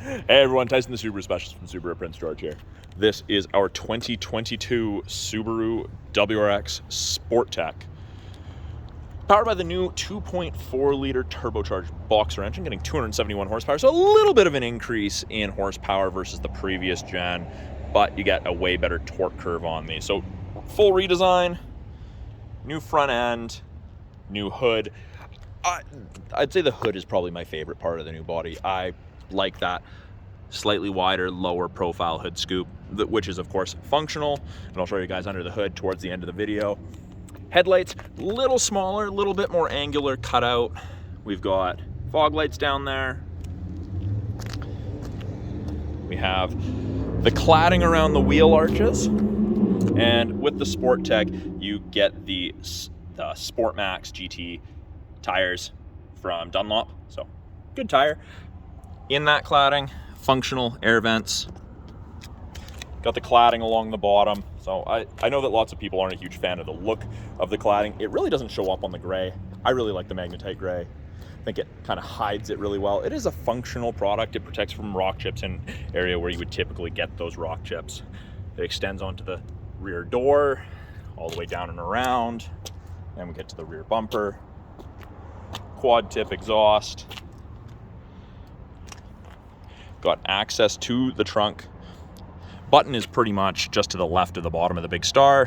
Hey everyone, Tyson the Subaru Specialist from Subaru Prince George here. This is our 2022 Subaru WRX Sport Tech. Powered by the new 2.4 liter turbocharged boxer engine, getting 271 horsepower. So a little bit of an increase in horsepower versus the previous gen, but you get a way better torque curve on these. So full redesign, new front end, new hood. I'd say the hood is probably my favorite part of the new body. I like that slightly wider, lower profile hood scoop, which is of course functional, and I'll show you guys under the hood towards the end of the video. Headlights, a little smaller, a little bit more angular cutout. We've got fog lights down there. We have the cladding around the wheel arches, and with the Sport Tech, you get the Sport Max GT tires from Dunlop, so good tire. In that cladding, functional air vents. Got the cladding along the bottom. So I know that lots of people aren't a huge fan of the look of the cladding. It really doesn't show up on the gray. I really like the magnetite gray. I think it kind of hides it really well. It is a functional product. It protects from rock chips in an area where you would typically get those rock chips. It extends onto the rear door, all the way down and around. Then we get to the rear bumper. Quad tip exhaust. Got access to the trunk. Button is pretty much just to the left of the bottom of the big star.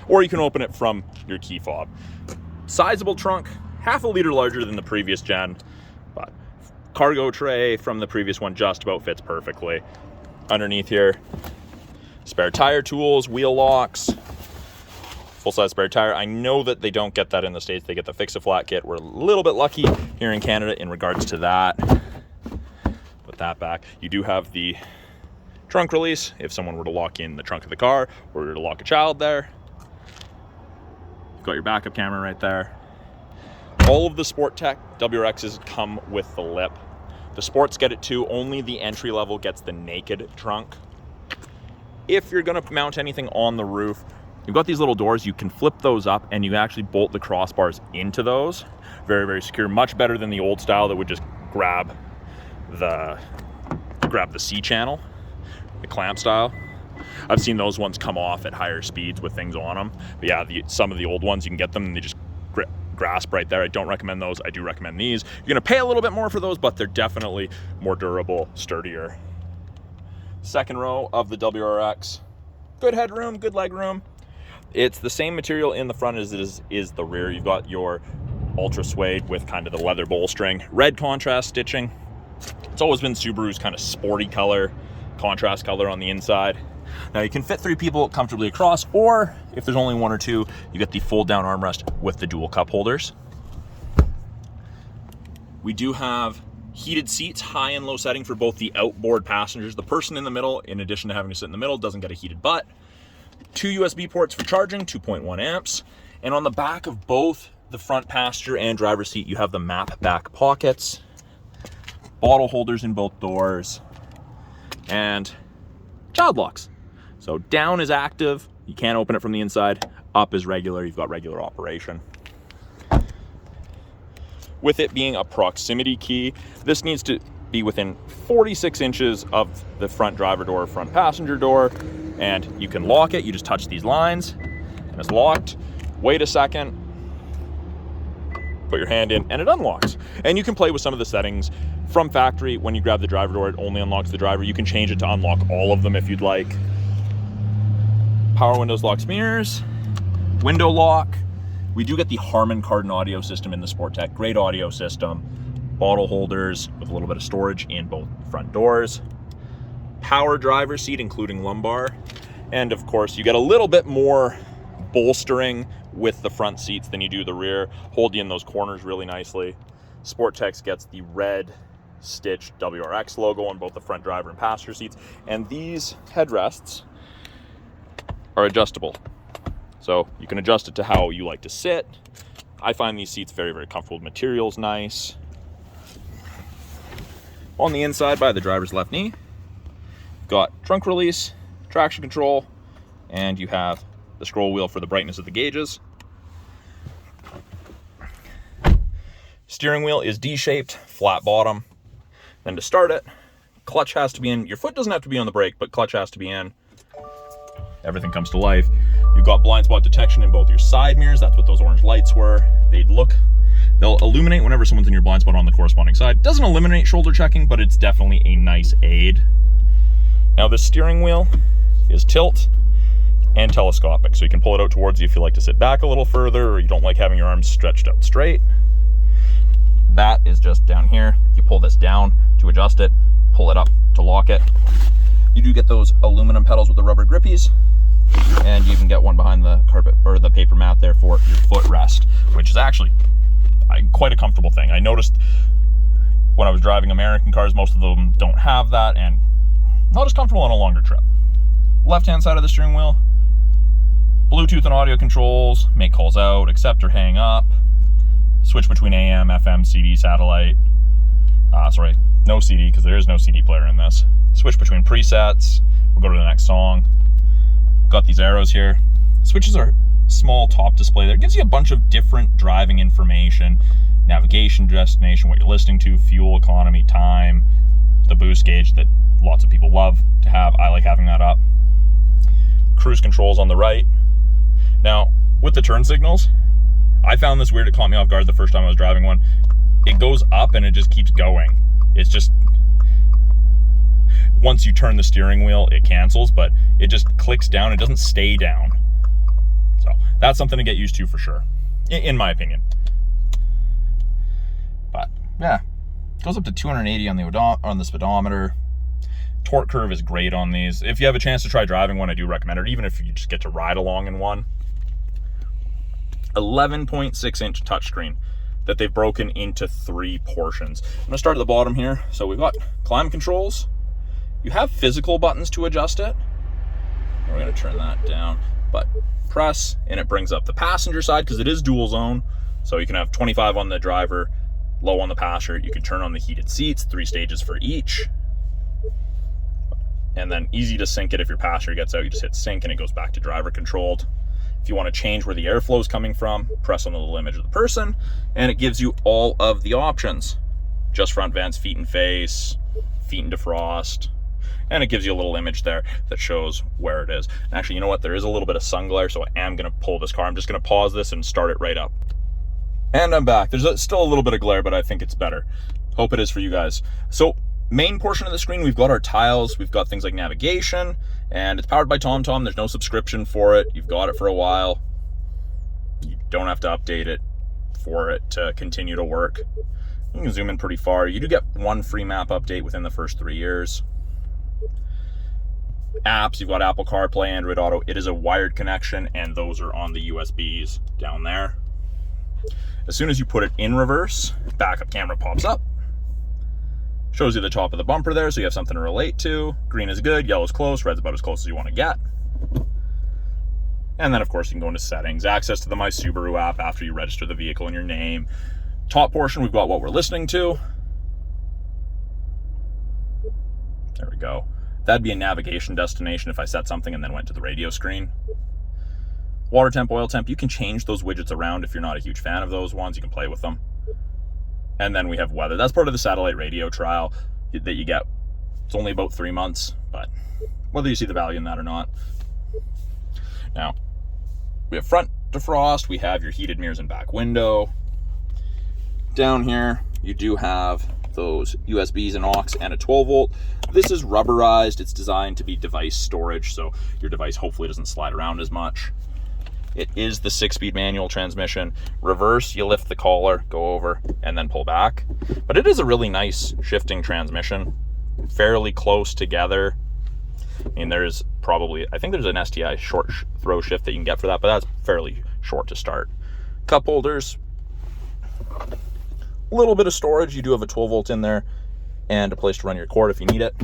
Or you can open it from your key fob. Sizable trunk, half a liter larger than the previous gen, but cargo tray from the previous one just about fits perfectly. Underneath here, spare tire tools, wheel locks, full-size spare tire. I know that they don't get that in the States. They get the Fix-A-Flat kit. We're a little bit lucky here in Canada in regards to that. Put that back. You do have the trunk release if someone were to lock in the trunk of the car or were to lock a child there. You've got your backup camera right there. All of the Sport Tech WRXs come with the lip. The Sports get it too. Only the entry level gets the naked trunk. If you're going to mount anything on the roof, you've got these little doors. You can flip those up and you can actually bolt the crossbars into those. Very, very secure. Much better than the old style that would just grab the C-channel, the clamp style. I've seen those ones come off at higher speeds with things on them. But yeah, some of the old ones, you can get them and they just grasp right there. I don't recommend those. I do recommend these. You're gonna pay a little bit more for those, but they're definitely more durable, sturdier. Second row of the WRX. Good headroom, good leg room. It's the same material in the front as it is the rear. You've got your ultra suede with kind of the leather bolstering. Red contrast stitching. It's always been Subaru's kind of sporty color, contrast color on the inside. Now you can fit 3 people comfortably across, or if there's only 1 or 2, you get the fold down armrest with the dual cup holders. We do have heated seats, high and low setting for both the outboard passengers. The person in the middle, in addition to having to sit in the middle, doesn't get a heated butt. 2 USB ports for charging, 2.1 amps. And on the back of both the front passenger and driver's seat, you have the map back pockets. Bottle holders in both doors, and child locks. So down is active, you can't open it from the inside. Up is regular, you've got regular operation. With it being a proximity key, this needs to be within 46 inches of the front driver door, front passenger door, and you can lock it. You just touch these lines, and it's locked. Wait a second. Put your hand in and it unlocks. And you can play with some of the settings from factory. When you grab the driver door, it only unlocks the driver. You can change it to unlock all of them if you'd like. Power windows, locks, mirrors, window lock. We do get the Harman Kardon audio system in the Sport Tech. Great audio system. Bottle holders with a little bit of storage in both front doors. Power driver seat, including lumbar. And of course, you get a little bit more bolstering with the front seats than you do the rear. Hold you in those corners really nicely. Sport Tech gets the red stitched WRX logo on both the front driver and passenger seats. And these headrests are adjustable. So you can adjust it to how you like to sit. I find these seats very, very comfortable. Material's nice. On the inside by the driver's left knee, got trunk release, traction control, and you have the scroll wheel for the brightness of the gauges. Steering wheel is D-shaped, flat bottom. Then to start it, clutch has to be in. Your foot doesn't have to be on the brake, but clutch has to be in. Everything comes to life. You've got blind spot detection in both your side mirrors. That's what those orange lights were. They'll illuminate whenever someone's in your blind spot on the corresponding side. Doesn't eliminate shoulder checking, but it's definitely a nice aid. Now the steering wheel is tilt and telescopic, so you can pull it out towards you if you like to sit back a little further, or you don't like having your arms stretched out straight. That is just down here. You pull this down to adjust it, pull it up to lock it. You do get those aluminum pedals with the rubber grippies, and you can get one behind the carpet or the paper mat there for your footrest, which is actually quite a comfortable thing. I noticed when I was driving American cars, most of them don't have that, and not as comfortable on a longer trip. Left-hand side of the steering wheel, Bluetooth and audio controls, make calls out, accept or hang up, switch between AM, FM, CD, satellite. Sorry, no CD, because there is no CD player in this. Switch between presets. We'll go to the next song. Got these arrows here. Switches are small top display there. It gives you a bunch of different driving information, navigation, destination, what you're listening to, fuel economy, time, the boost gauge that lots of people love to have. I like having that up. Cruise controls on the right. Now, with the turn signals, I found this weird. It caught me off guard the first time I was driving one. It goes up and it just keeps going. It's just, once you turn the steering wheel, it cancels, but it just clicks down. It doesn't stay down. So that's something to get used to for sure, in my opinion. But yeah, it goes up to 280 on the speedometer. Torque curve is great on these. If you have a chance to try driving one, I do recommend it, even if you just get to ride along in one. 11.6-inch touchscreen that they've broken into 3 portions. I'm gonna start at the bottom here. So we've got climate controls. You have physical buttons to adjust it. We're gonna turn that down, but press and it brings up the passenger side because it is dual zone. So you can have 25 on the driver, low on the passenger. You can turn on the heated seats, 3 stages for each. And then easy to sync it. If your passenger gets out, you just hit sync and it goes back to driver controlled. If you want to change where the airflow is coming from, press on the little image of the person, and it gives you all of the options. Just front vents, feet and face, feet and defrost, and it gives you a little image there that shows where it is. And actually, you know what? There is a little bit of sun glare, so I am going to pull this car. I'm just going to pause this and start it right up. And I'm back. There's still a little bit of glare, but I think it's better. Hope it is for you guys. So main portion of the screen, we've got our tiles, we've got things like navigation, and it's powered by TomTom. There's no subscription for it. You've got it for a while. You don't have to update it for it to continue to work. You can zoom in pretty far. You do get 1 free map update within the first 3 years. Apps, you've got Apple CarPlay, Android Auto. It is a wired connection, and those are on the USBs down there. As soon as you put it in reverse, backup camera pops up. Shows you the top of the bumper there, so you have something to relate to. Green is good, yellow is close, red's about as close as you want to get. And then, of course, you can go into settings, access to the My Subaru app after you register the vehicle in your name. Top portion, we've got what we're listening to. There we go. That'd be a navigation destination if I set something and then went to the radio screen. Water temp, oil temp, you can change those widgets around if you're not a huge fan of those ones. You can play with them. And then we have weather. That's part of the satellite radio trial that you get. It's only about 3 months, but whether you see the value in that or not. Now, we have front defrost. We have your heated mirrors and back window. Down here, you do have those USBs and aux and a 12 volt. This is rubberized. It's designed to be device storage, so your device hopefully doesn't slide around as much. It is the 6-speed manual transmission. Reverse, you lift the collar, go over, and then pull back. But it is a really nice shifting transmission, fairly close together. I mean, there's probably, I think there's an STI short throw shift that you can get for that, but that's fairly short to start. Cup holders, a little bit of storage. You do have a 12 volt in there and a place to run your cord if you need it.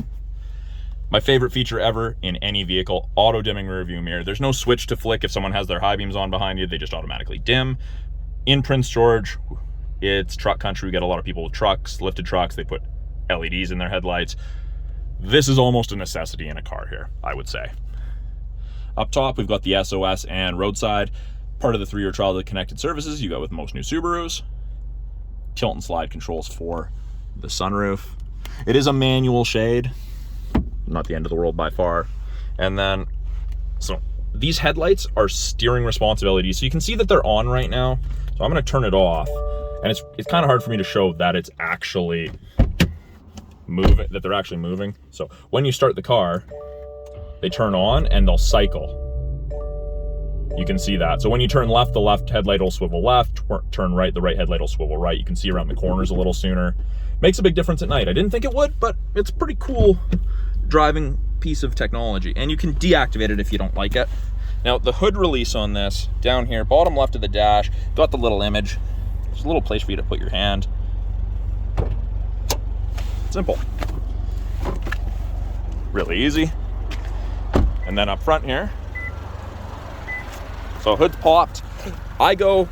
My favorite feature ever in any vehicle, auto dimming rear view mirror. There's no switch to flick if someone has their high beams on behind you, they just automatically dim. In Prince George, it's truck country. We get a lot of people with trucks, lifted trucks, they put LEDs in their headlights. This is almost a necessity in a car here, I would say. Up top, we've got the SOS and roadside, part of the 3-year trial of the connected services you got with most new Subarus. Tilt and slide controls for the sunroof. It is a manual shade, not the end of the world by far. And then, so these headlights are steering responsibility. So you can see that they're on right now. So I'm gonna turn it off. And it's kind of hard for me to show that it's actually moving, that they're actually moving. So when you start the car, they turn on and they'll cycle. You can see that. So when you turn left, the left headlight will swivel left, turn right, the right headlight will swivel right. You can see around the corners a little sooner. Makes a big difference at night. I didn't think it would, but it's pretty cool driving piece of technology. And you can deactivate it if you don't like it. Now the hood release on this, down here, bottom left of the dash, got the little image. There's a little place for you to put your hand. Simple. Really easy. And then up front here, so hood's popped. I go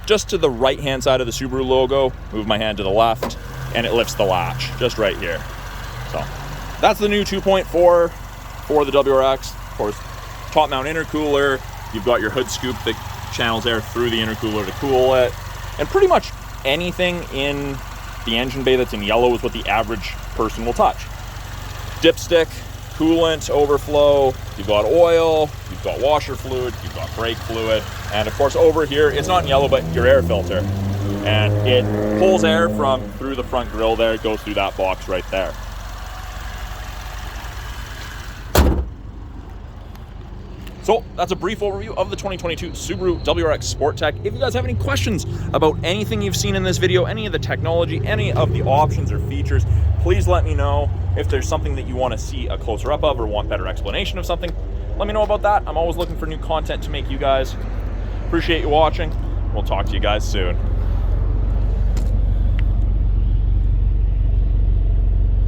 just to the right-hand side of the Subaru logo, move my hand to the left, and it lifts the latch just right here. So that's the new 2.4 for the WRX. Of course, top mount intercooler. You've got your hood scoop that channels air through the intercooler to cool it. And pretty much anything in the engine bay that's in yellow is what the average person will touch. Dipstick, coolant overflow, you've got oil, you've got washer fluid, you've got brake fluid, and of course over here, it's not in yellow, but your air filter. And it pulls air from through the front grille there, it goes through that box right there. So that's a brief overview of the 2022 Subaru WRX Sport Tech. If you guys have any questions about anything you've seen in this video, any of the technology, any of the options or features, please let me know. If there's something that you want to see a closer up of or want better explanation of something, let me know about that. I'm always looking for new content to make you guys. Appreciate you watching. We'll talk to you guys soon.